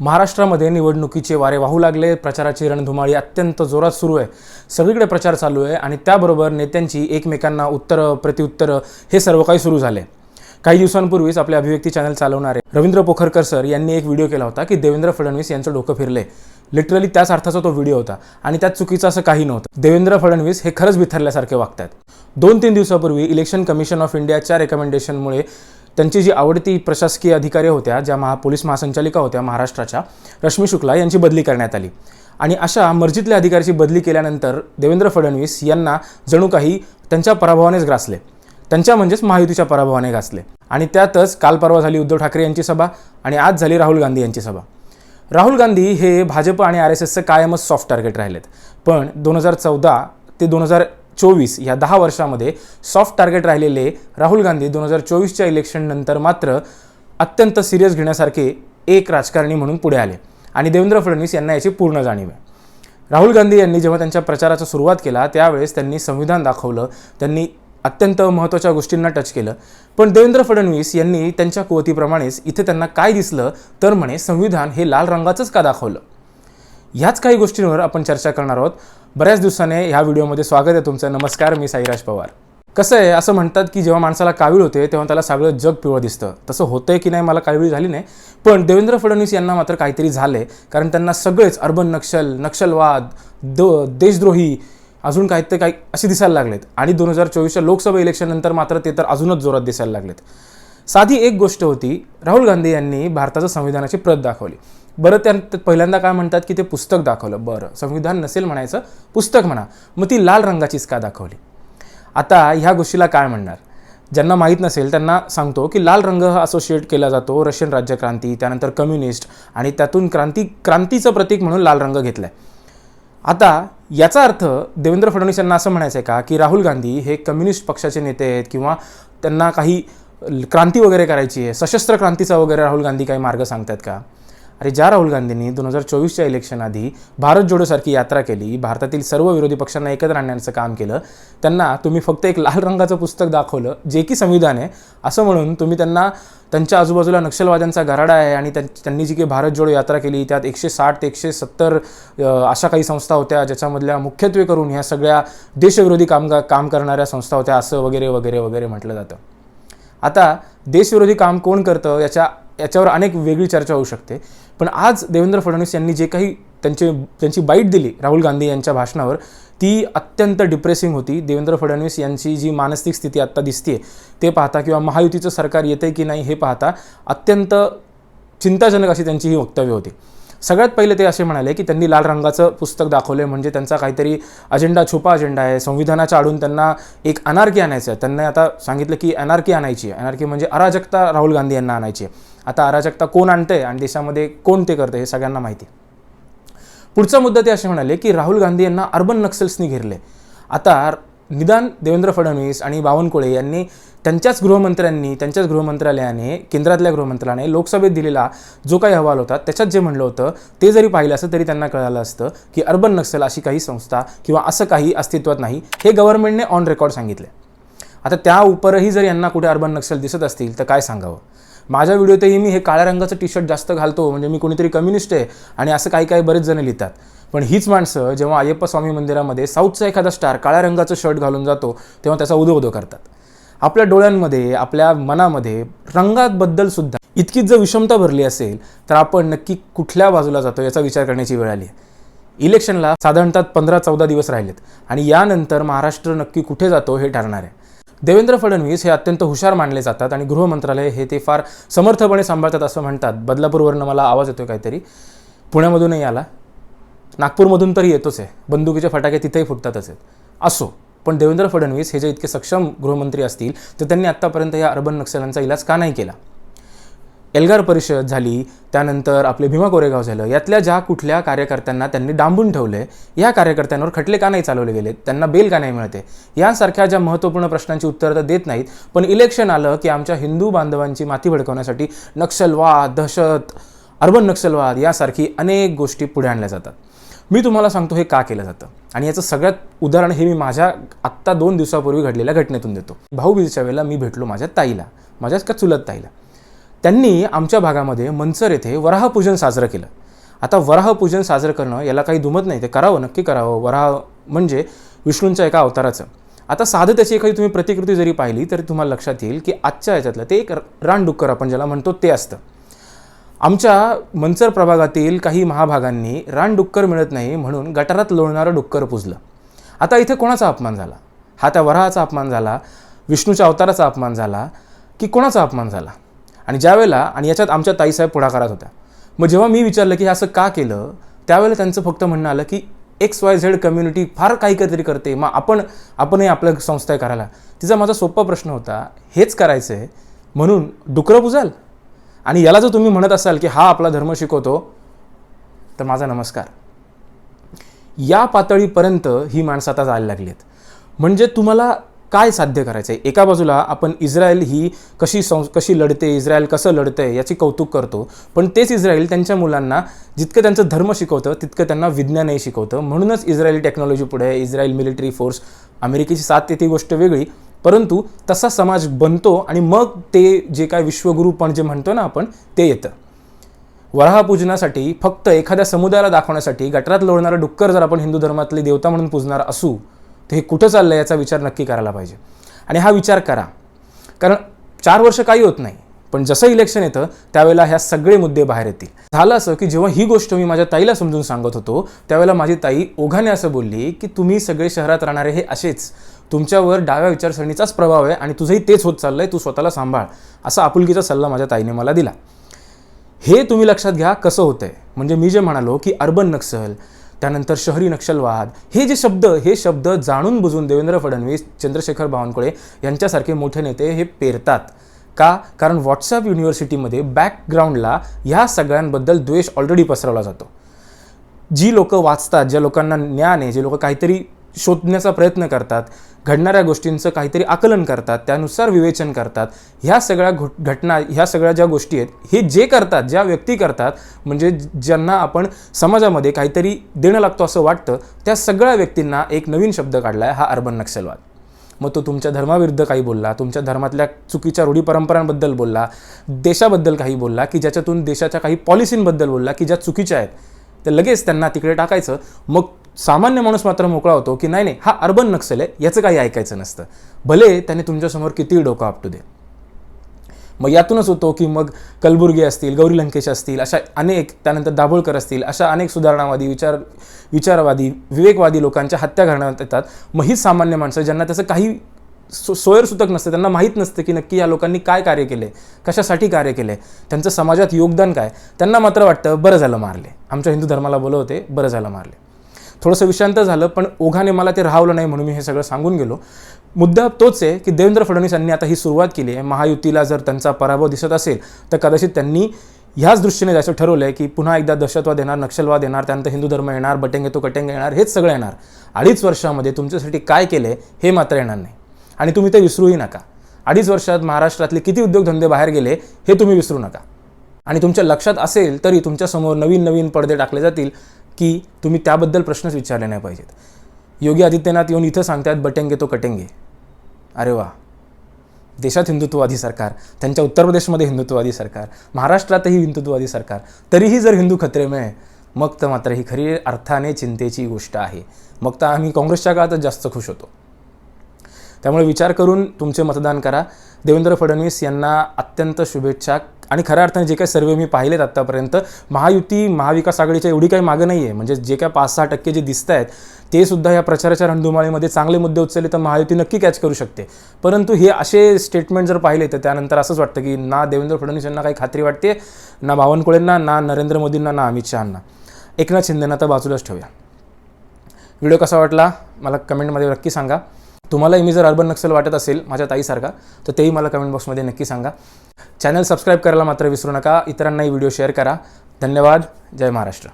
महाराष्ट्रामध्ये निवडणुकीचे वारे वाहू लागले। प्रचाराची रणधुमाळी अत्यंत जोरात सुरू आहे। सगळीकडे प्रचार चालू आहे आणि त्याबरोबर नेत्यांची एकमेकांना उत्तरं प्रत्युत्तरं हे सर्व काही सुरू झाले। काही दिवसांपूर्वीच आपले अभिव्यक्ती चॅनल चालवणारे रवींद्र पोखरकर सर यांनी एक व्हिडिओ केला होता की देवेंद्र फडणवीस यांचं डोकं फिरले। लिटरली त्याच अर्थाचा तो व्हिडिओ होता आणि त्यात चुकीचं असं काही नव्हतं। देवेंद्र फडणवीस हे खरंच बिथरल्यासारखे वागतात। 2-3 दिवसापूर्वी इलेक्शन कमिशन ऑफ इंडियाच्या रेकमेंडेशनमुळे त्यांची जी आवडती प्रशासकीय अधिकारी होत्या, ज्या पोलीस महासंचालिका होत्या महाराष्ट्राच्या, रश्मी शुक्ला यांची बदली करण्यात आली आणि अशा मर्जीतल्या अधिकाऱ्याची बदली केल्यानंतर देवेंद्र फडणवीस यांना जणू काही त्यांच्या पराभवानेच ग्रासले। त्यांच्या म्हणजेच महायुतीच्या पराभवाने घासले आणि त्यातच काल परवा झाली उद्धव ठाकरे यांची सभा आणि आज झाली राहुल गांधी यांची सभा। राहुल गांधी हे भाजप आणि RSSचं कायमच सॉफ्ट टार्गेट राहिलेत, पण 2014 ते 2024 या 10 वर्षामध्ये सॉफ्ट टार्गेट राहिलेले राहुल गांधी 2024च्या इलेक्शन नंतर मात्र अत्यंत सिरियस घेण्यासारखे एक राजकारणी म्हणून पुढे आले आणि देवेंद्र फडणवीस यांना याची पूर्ण जाणीव आहे। राहुल गांधी यांनी जेव्हा त्यांच्या प्रचाराचा सुरुवात केला त्यावेळेस त्यांनी संविधान दाखवलं, त्यांनी अत्यंत महत्त्वाच्या गोष्टींना टच केलं, पण देवेंद्र फडणवीस यांनी त्यांच्या कुवतीप्रमाणेच इथे त्यांना काय दिसलं तर म्हणे संविधान हे लाल रंगाचंच का दाखवलं। ह्याच काही गोष्टींवर आपण चर्चा करणार आहोत। बऱ्याच दिवसाने ह्या व्हिडिओमध्ये स्वागत आहे तुमचं। नमस्कार, मी साईराज पवार। कसं आहे, असं म्हणतात की जेव्हा माणसाला कावीळ होते तेव्हा त्याला सगळं जग पिवळं दिसतं। तसं होतंय की नाही मला कावीळ झाली नाही, पण देवेंद्र फडणवीस यांना मात्र काहीतरी झाले, कारण त्यांना सगळेच अर्बन नक्षलवाद, देशद्रोही अजून काही ते काही असे दिसायला लागलेत आणि 2024च्या लोकसभा इलेक्शननंतर मात्र ते तर अजूनच जोरात दिसायला लागलेत। साधी एक गोष्ट होती, राहुल गांधी यांनी भारताचं संविधानाची प्रत दाखवली। बरं, त्यात पहिल्यांदा काय म्हणतात की ते पुस्तक दाखवलं। बरं, संविधान नसेल म्हणायचं, पुस्तक म्हणा, मग ती लाल रंगाचीच का दाखवली? आता ह्या गोष्टीला काय म्हणणार? ज्यांना माहीत नसेल त्यांना सांगतो की लाल रंग हा असोसिएट केला जातो रशियन राज्यक्रांती, त्यानंतर कम्युनिस्ट आणि त्यातून क्रांतीचं प्रतीक म्हणून लाल रंग घेतलाय। आता याचा अर्थ देवेंद्र फडणवीस यांना असं म्हणायचं आहे का की राहुल गांधी हे कम्युनिस्ट पक्षाचे नेते आहेत किंवा त्यांना काही क्रांती वगैरे करायची आहे, सशस्त्र क्रांतीचा वगैरे राहुल गांधी काही मार्ग सांगतात का? अरे, ज्या राहुल गांधींनी 2024च्या इलेक्शन आधी भारत जोडोसारखी यात्रा केली, भारतातील सर्व विरोधी पक्षांना एकत्र आणण्याचं काम केलं, त्यांना तुम्ही फक्त एक लाल रंगाचं पुस्तक दाखवलं जे की संविधान आहे असं म्हणून तुम्ही त्यांना त्यांच्या आजूबाजूला नक्षलवाद्यांचा गराडा आहे आणि त्यांनी जी काही भारत जोडो यात्रा केली त्यात 160 ते 170 अशा काही संस्था होत्या ज्याच्यामधल्या मुख्यत्वे करून ह्या सगळ्या देशविरोधी काम करणाऱ्या संस्था होत्या असं वगैरे वगैरे वगैरे म्हटलं जातं। आता देशविरोधी काम कोण करतं याच्यावर अनेक वेगळी चर्चा होऊ शकते, पण आज देवेंद्र फडणवीस यांनी जे काही त्यांची बाईट दिली राहुल गांधी यांच्या भाषणावर ती अत्यंत डिप्रेसिंग होती। देवेंद्र फडणवीस यांची जी मानसिक स्थिती आत्ता दिसते ते पाहता किंवा महायुतीचं सरकार येतंय की नाही हे पाहता अत्यंत चिंताजनक अशी त्यांची ही वक्तव्य होती। सगळ्यात पहिले ते असे म्हणाले की त्यांनी लाल रंगाचं पुस्तक दाखवले म्हणजे त्यांचा काहीतरी छुपा अजेंडा आहे, संविधानाच्या आडून त्यांना एक अनार्की आणायचं आहे। त्यांनी आता सांगितलं की अनार्की आणायची आहे, अनार्की म्हणजे अराजकता राहुल गांधी यांना आणायची आहे। आता अराजकता कोण आणतंय आणि देशामध्ये कोण ते करतं हे सगळ्यांना माहिती आहे। पुढचा मुद्दा ते असे म्हणाले की राहुल गांधी यांना अर्बन नक्सल्सनी घेरले। आता निदान देवेंद्र फडणवीस आणि बावनकुळे यांनी त्यांच्याच गृहमंत्रालयाने, केंद्रातल्या गृहमंत्रालयाने लोकसभेत दिलेला जो काही अहवाल होता त्याच्यात जे म्हणलं होतं ते जरी पाहिलं असतं तरी त्यांना कळालं असतं की अर्बन नक्सल अशी काही संस्था किंवा असं काही अस्तित्वात नाही, हे गव्हर्नमेंटने ऑन रेकॉर्ड सांगितले। आता त्या उपरही जर यांना कुठे अर्बन नक्सल दिसत असतील तर काय सांगावं? माझ्या व्हिडिओतही मी हे काळ्या रंगाचं टी-शर्ट जास्त घालतो म्हणजे मी कोणीतरी कम्युनिस्ट आहे आणि असं काही बरेच जण लिहितात, पण हीच माणसं जेव्हा अय्यप्पा स्वामी मंदिरामध्ये साऊथचा एखादा स्टार काळ्या रंगाचं शर्ट घालून जातो तेव्हा त्याचा उदो करतात। आपल्या डोळ्यांमध्ये, आपल्या मनामध्ये रंगाबद्दल सुद्धा इतकीच जर विषमता भरली असेल तर आपण नक्की कुठल्या बाजूला जातो याचा विचार करण्याची वेळ आली आहे। इलेक्शनला साधारणतः 15-14 दिवस राहिलेत आणि यानंतर महाराष्ट्र नक्की कुठे जातो हे ठरणार आहे। देवेंद्र फडणवीस हे अत्यंत हुशार मानले जातात आणि गृहमंत्रालय हे ते फार समर्थपणे सांभाळतात असं म्हणतात। बदलापूरवरनं मला आवाज येतो काहीतरी, पुण्यामधूनही आला, नागपूरमधून तरी येतोच आहे, बंदुकीचे फटाके तिथेही फुटतातच आहेत। असो, पण देवेंद्र फडणवीस हे जे इतके सक्षम गृहमंत्री असतील तर त्यांनी आत्तापर्यंत या अर्बन नक्षल्यांचा इलाज का नाही केला? एल्गार परिषद झाली, त्यानंतर आपले भीमा कोरेगाव झालं, यातल्या ज्या कुठल्या कार्यकर्त्यांना त्यांनी डांबून ठेवले, या कार्यकर्त्यांवर खटले का नाही चालवले गेले, त्यांना बेल का नाही मिळते, यासारख्या ज्या महत्त्वपूर्ण प्रश्नांची उत्तरं तर देत नाहीत, पण इलेक्शन आलं की आमच्या हिंदू बांधवांची माती भडकवण्यासाठी नक्षलवाद, दहशत, अर्बन नक्षलवाद यासारखी अनेक गोष्टी पुढे आणल्या जातात। मी तुम्हाला सांगतो हे का केलं जातं आणि याचं सगळ्यात उदाहरण हे मी माझ्या आत्ता 2 दिवसापूर्वी घडलेल्या घटनेतून देतो। भाऊबीजेच्या वेळेला मी भेटलो माझ्या ताईला, माझ्याच का चुलत ताईला। त्यांनी आमच्या भागामध्ये मंचर येथे वराहपूजन साजरं केलं. आता वराहपूजन साजरं करणं याला काही दुमत नाही, ते करावं, नक्की करावं. वराह म्हणजे विष्णूंच्या एका अवताराचं. आता साधं त्याची एखादी तुम्ही प्रतिकृती जरी पाहिली तरी तुम्हाला लक्षात येईल की आजच्या याच्यातलं ते एक रानडुक्कर आपण ज्याला म्हणतो ते असतं. आमच्या मंचर प्रभागातील काही महाभागांनी रानडुक्कर मिळत नाही म्हणून गटारात लोळणारं डुक्कर पुजलं. आता इथे कोणाचा अपमान झाला? हा त्या वराहाचा अपमान झाला, विष्णूच्या अवताराचा अपमान झाला, की कोणाचा अपमान झाला? आणि ज्यावेळेला, आणि याच्यात आमच्या ताईसाहेब पुढाकारात होत्या, मग जेव्हा मी विचारलं की असं का केलं, त्यावेळेला त्यांचं फक्त म्हणणं आलं की XYZ कम्युनिटी फार काही काहीतरी करते, मग आपणही आपलं संस्था करायला. तिचा माझा सोपा प्रश्न होता, हेच करायचं आहे म्हणून डुकरं पुजाल? आणि याला जर तुम्ही म्हणत असाल की हा आपला धर्म शिकवतो, तर माझा नमस्कार. या पातळीपर्यंत ही माणसं आता जायला लागली आहेत. म्हणजे तुम्हाला काय साध्य करायचं आहे? एका बाजूला आपण इस्रायल ही कशी लढते, इस्रायल कसं लढतंय याची कौतुक करतो, पण तेच इस्रायल त्यांच्या मुलांना जितकं त्यांचं धर्म शिकवतं तितकं त्यांना विज्ञानही शिकवतं. म्हणूनच इस्रायली टेक्नॉलॉजी पुढे, इस्रायल मिलिटरी फोर्स, अमेरिकेची साथ येते गोष्ट वेगळी, परंतु तसा समाज बनतो आणि मग ते जे काय विश्वगुरूपण जे म्हणतो ना आपण, ते येतं. वराहपूजनासाठी फक्त एखाद्या समुदायाला दाखवण्यासाठी गटारात लोळणारं डुक्कर जर आपण हिंदू धर्मातली देवता म्हणून पूजणार असू, तर हे कुठं चाललं याचा विचार नक्की करायला पाहिजे. आणि हा विचार करा, कारण 4 वर्ष काही होत नाही, पण जसं इलेक्शन येतं त्यावेळेला ह्या सगळे मुद्दे बाहेर येतील. झालं असं की जेव्हा ही गोष्ट मी माझ्या ताईला समजून सांगत होतो, त्यावेळेला माझी ताई ओघाने असं बोलली की तुम्ही सगळे शहरात राहणारे हे असेच, तुमच्यावर डाव्या विचारसरणीचाच प्रभाव आहे आणि तुझंही तेच होत चाललंय, तू स्वतःला सांभाळ, असा आपुलकीचा सल्ला माझ्या ताईने मला दिला. हे तुम्ही लक्षात घ्या कसं होतंय. म्हणजे मी जे म्हणालो की अर्बन नक्सल, त्यानंतर शहरी नक्षलवाद, हे शब्द जाणून बुजून देवेंद्र फडणवीस, चंद्रशेखर बावनकुळे यांच्यासारखे मोठे नेते हे पेरतात. का? कारण व्हॉट्सॲप युनिव्हर्सिटीमध्ये बॅकग्राऊंडला ह्या सगळ्यांबद्दल द्वेष ऑलरेडी पसरवला जातो. जी लोकं वाचतात, ज्या लोकांना ज्ञान आहे, जे लोक काहीतरी शोधण्याचा प्रयत्न करतात, घडणाऱ्या गोष्टींचं काहीतरी आकलन करतात, त्यानुसार विवेचन करतात, ह्या सगळ्या घटना, ह्या सगळ्या ज्या गोष्टी आहेत, हे जे करतात, ज्या व्यक्ती करतात, म्हणजे ज्यांना आपण समाजामध्ये काहीतरी देणं लागतो असं वाटतं, त्या सगळ्या व्यक्तींना एक नवीन शब्द काढला आहे, हा अर्बन नक्षलवाद. मग तो तुमच्या धर्माविरुद्ध काही बोलला, तुमच्या धर्मातल्या चुकीच्या रूढी परंपरांबद्दल बोलला, देशाबद्दल काही बोलला, की ज्याच्यातून देशाच्या काही पॉलिसींबद्दल बोलला की ज्या चुकीच्या आहेत, तर लगेच त्यांना तिकडे टाकायचं. मग सामान्य माणूस मात्र मोकळा होतो की नाही हा अर्बन नक्षल आहे, याचं काही ऐकायचं नसतं, भले त्याने तुमच्यासमोर कितीही डोकं आपटू दे. मग यातूनच होतो की मग कलबुर्गी असतील, गौरी लंकेश असतील, अशा अनेक, त्यानंतर दाभोळकर असतील, अशा अनेक सुधारणावादी, विचारवादी, विवेकवादी लोकांच्या हत्या घडण्यात येतात. मग ही सामान्य माणसं ज्यांना त्याचं काही सोयरसूतक नसतं, त्यांना माहीत नसतं की नक्की या लोकांनी काय कार्य केले, कशासाठी कार्य केले, त्यांचं समाजात योगदान काय, त्यांना मात्र वाटतं बरं झालं मारले, आमच्या हिंदू धर्माला बोलवते, बरं झालं मारले. थोडंसं विषांत झालं, पण ओघाने मला ते राहवलं नाही म्हणून मी हे सगळं सांगून गेलो. मुद्दा तोच आहे की देवेंद्र फडणवीस यांनी आता ही सुरुवात केली आहे. महायुतीला जर त्यांचा पराभव दिसत असेल तर कदाचित त्यांनी ह्याच दृष्टीने जायचं ठरवलं आहे की पुन्हा एकदा दहशतवाद येणार, नक्षलवाद येणार, त्यानंतर हिंदू धर्म येणार, बटेंगे तो कटेंगे येणार, हेच सगळं येणार. 2.5 वर्षामध्ये तुमच्यासाठी काय केलं आहे हे मात्र येणार नाही आणि तुम्ही ते विसरूही नका. 2.5 वर्षात महाराष्ट्रातले किती उद्योगधंदे बाहेर गेले हे तुम्ही विसरू नका. आणि तुमच्या लक्षात असेल तरी तुमच्यासमोर नवीन पडदे टाकले जातील की तुम्ही त्याबद्दल प्रश्नच विचारले नाही पाहिजेत. योगी आदित्यनाथ येऊन इथं सांगतात बटेंगे तो कटेंगे. अरे वा, देशात हिंदुत्ववादी सरकार, त्यांच्या उत्तर प्रदेशमध्ये हिंदुत्ववादी सरकार, महाराष्ट्रातही हिंदुत्ववादी सरकार, तरीही जर हिंदू खतरे में, मग तर मात्र ही खरी अर्थाने चिंतेची गोष्ट आहे. मग तर आम्ही काँग्रेसच्या काळातच जास्त खुश होतो. त्यामुळे विचार करून तुमचे मतदान करा. देवेंद्र फडणवीस यांना अत्यंत शुभेच्छा. आणि खऱ्या अर्थाने जे काही सर्वे मी पाहिलेत आत्तापर्यंत, महायुती, महाविकास आघाडीच्या एवढी काही मागं नाही आहे. म्हणजे जे काय 5-6% जे दिसत आहेत ते सुद्धा या प्रचाराच्या रणधुमाळीमध्ये चांगले मुद्दे उचलले तर महायुती नक्की कॅच करू शकते. परंतु हे असे स्टेटमेंट जर पाहिले तर त्यानंतर असंच वाटतं की ना देवेंद्र फडणवीस यांना काही खात्री वाटते, ना बावनकुळेंना, ना नरेंद्र मोदींना, ना अमित शहांना. एकनाथ शिंदेंना तर बाजूलाच ठेवूया. व्हिडिओ कसा वाटला मला कमेंटमध्ये नक्की सांगा. तुम्हालाही मी जर अर्बन नक्सल वाटत असेल माझ्या ताईसारखा तर तेही मला कमेंट बॉक्समध्ये नक्की सांगा. चॅनल सबस्क्राईब करायला मात्र विसरू नका. इतरांनाही व्हिडिओ शेअर करा. धन्यवाद. जय महाराष्ट्र.